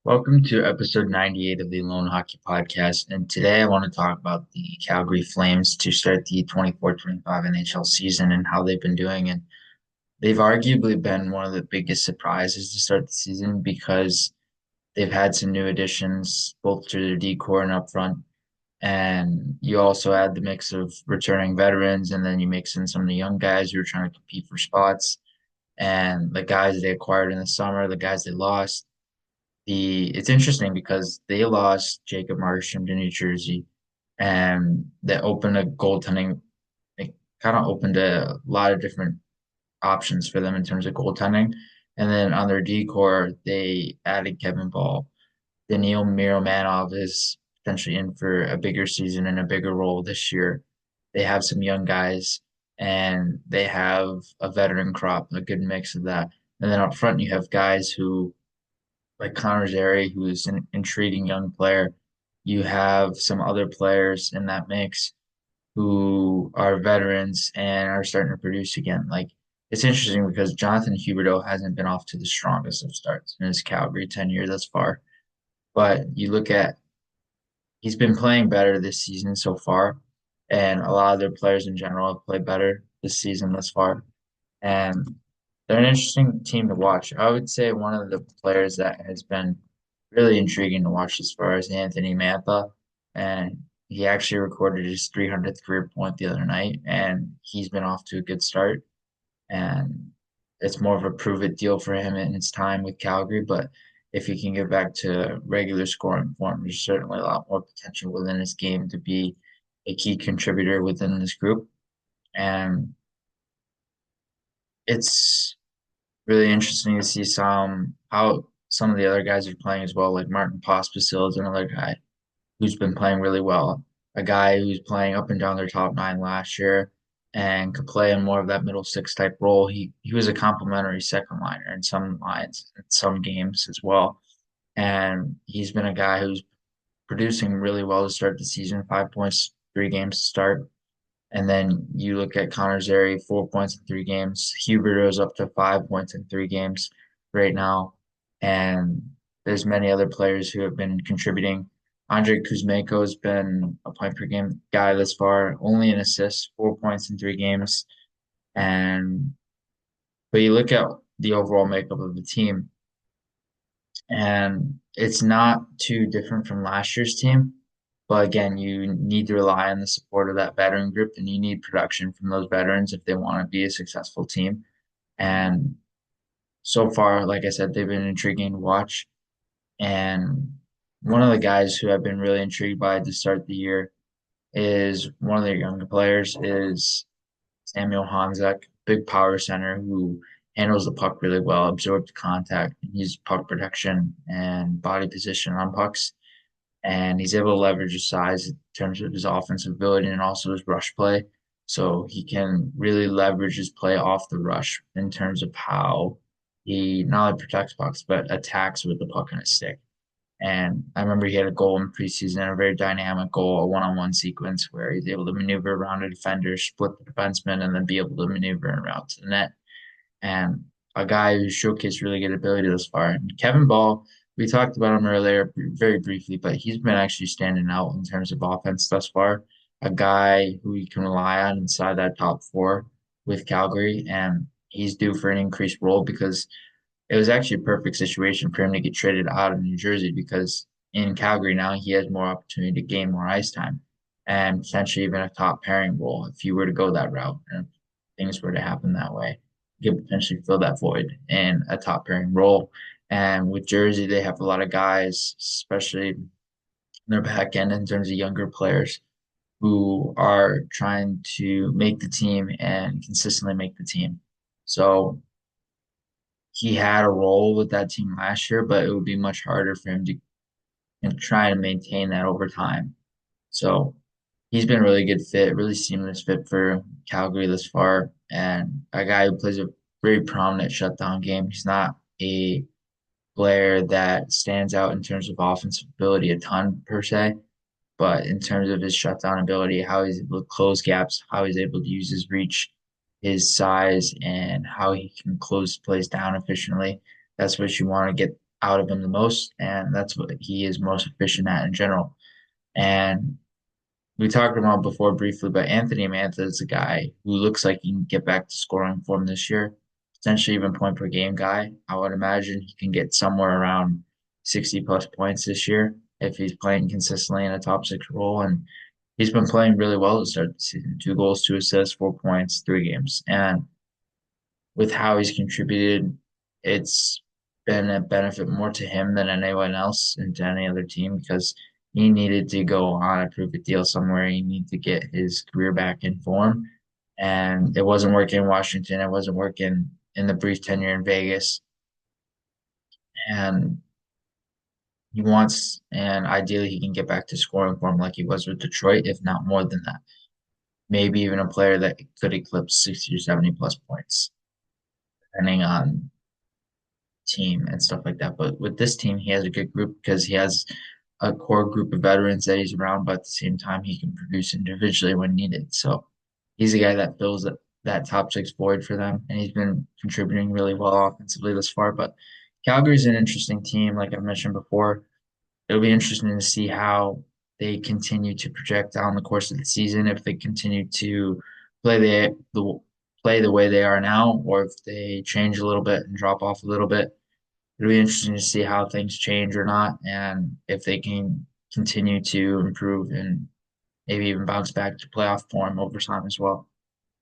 Welcome to episode 98 of the Loane Hockey Podcast. And today I want to talk about the Calgary Flames to start the 24-25 NHL season and how they've been doing. And they've arguably been one of the biggest surprises to start the season because they've had some new additions both to their decor and up front. And you also add the mix of returning veterans, and then you mix in some of the young guys who are trying to compete for spots. And the guys they acquired in the summer, the guys they lost it's interesting because they lost Jacob Markstrom to New Jersey, and that opened a goaltending. It kind of opened a lot of different options for them in terms of goaltending. And then on their decor, they added Kevin Ball. Daniil Miromanov is potentially in for a bigger season and a bigger role this year. They have some young guys, and they have a veteran crop, a good mix of that. And then up front, you have guys who like Connor Zary, who's an intriguing young player. You have some other players in that mix who are veterans and are starting to produce again. Like it's interesting because Jonathan Huberdeau hasn't been off to the strongest of starts in his Calgary tenure thus far. But you look at he's been playing better this season so far, and a lot of their players in general have played better this season thus far. And they're an interesting team to watch. I would say one of the players that has been really intriguing to watch as far as Anthony Mantha, and he actually recorded his 300th career point the other night, and he's been off to a good start. And it's more of a prove it deal for him in his time with Calgary. But if he can get back to regular scoring form, there's certainly a lot more potential within his game to be a key contributor within this group. And it's really interesting to see some how some of the other guys are playing as well. Like Martin Pospisil is another guy who's been playing really well. A guy who's playing up and down their top nine last year and could play in more of that middle six type role. He was a complimentary second liner in some lines, in some games as well. And he's been a guy who's producing really well to start the season. 5 points, 3 games to start. And then you look at Connor Zary, 4 points in 3 games. Huberdeau's up to 5 points in 3 games right now. And there's many other players who have been contributing. Andrei Kuzmenko has been a point per game guy this far, only an assist, 4 points in 3 games. And but you look at the overall makeup of the team, and it's not too different from last year's team. But again, you need to rely on the support of that veteran group, and you need production from those veterans if they want to be a successful team. And so far, like I said, they've been intriguing to watch. And one of the guys who I've been really intrigued by to start the year is one of their younger players is Samuel Honzek, big power center who handles the puck really well, absorbs contact, and uses puck protection and body position on pucks. And he's able to leverage his size in terms of his offensive ability and also his rush play. So he can really leverage his play off the rush in terms of how he not only protects pucks but attacks with the puck on his stick. And I remember he had a goal in preseason, a very dynamic goal, a one-on-one sequence where he's able to maneuver around a defender, split the defenseman, and then be able to maneuver and route to the net. And a guy who's showcased really good ability thus far. And Kevin Ball, we talked about him earlier very briefly, but he's been actually standing out in terms of offense thus far. A guy who you can rely on inside that top four with Calgary, and he's due for an increased role because it was actually a perfect situation for him to get traded out of New Jersey because in Calgary now he has more opportunity to gain more ice time and potentially even a top pairing role if you were to go that route and if things were to happen that way. You could potentially fill that void in a top pairing role. And with Jersey, they have a lot of guys, especially in their back end in terms of younger players who are trying to make the team and consistently make the team. So he had a role with that team last year, but it would be much harder for him to try and maintain that over time. So he's been a really good fit, really seamless fit for Calgary this far, and a guy who plays a very prominent shutdown game. He's not a player that stands out in terms of offensive ability a ton per se, but in terms of his shutdown ability, how he's able to close gaps, how he's able to use his reach, his size, and how he can close plays down efficiently. That's what you want to get out of him the most, and that's what he is most efficient at in general. And we talked about before briefly, but Anthony Mantha is a guy who looks like he can get back to scoring form this year, potentially even point per game guy. I would imagine he can get somewhere around 60 plus points this year if he's playing consistently in a top six role. And he's been playing really well to start the season. 2 goals, 2 assists, 4 points, 3 games. And with how he's contributed, it's been a benefit more to him than anyone else and to any other team because he needed to go on a prove it deal somewhere. He needed to get his career back in form. And it wasn't working in Washington. It wasn't working in the brief tenure in Vegas. And he wants, and ideally, he can get back to scoring form like he was with Detroit, if not more than that. Maybe even a player that could eclipse 60 or 70 plus points, depending on team and stuff like that. But with this team, he has a good group because he has a core group of veterans that he's around, but at the same time, he can produce individually when needed. So he's a guy that fills that top six void for them, and he's been contributing really well offensively thus far. But Calgary's an interesting team, like I mentioned before. It'll be interesting to see how they continue to project down the course of the season, if they continue to play play the way they are now, or if they change a little bit and drop off a little bit. It'll be interesting to see how things change or not, and if they can continue to improve and maybe even bounce back to playoff form over time as well.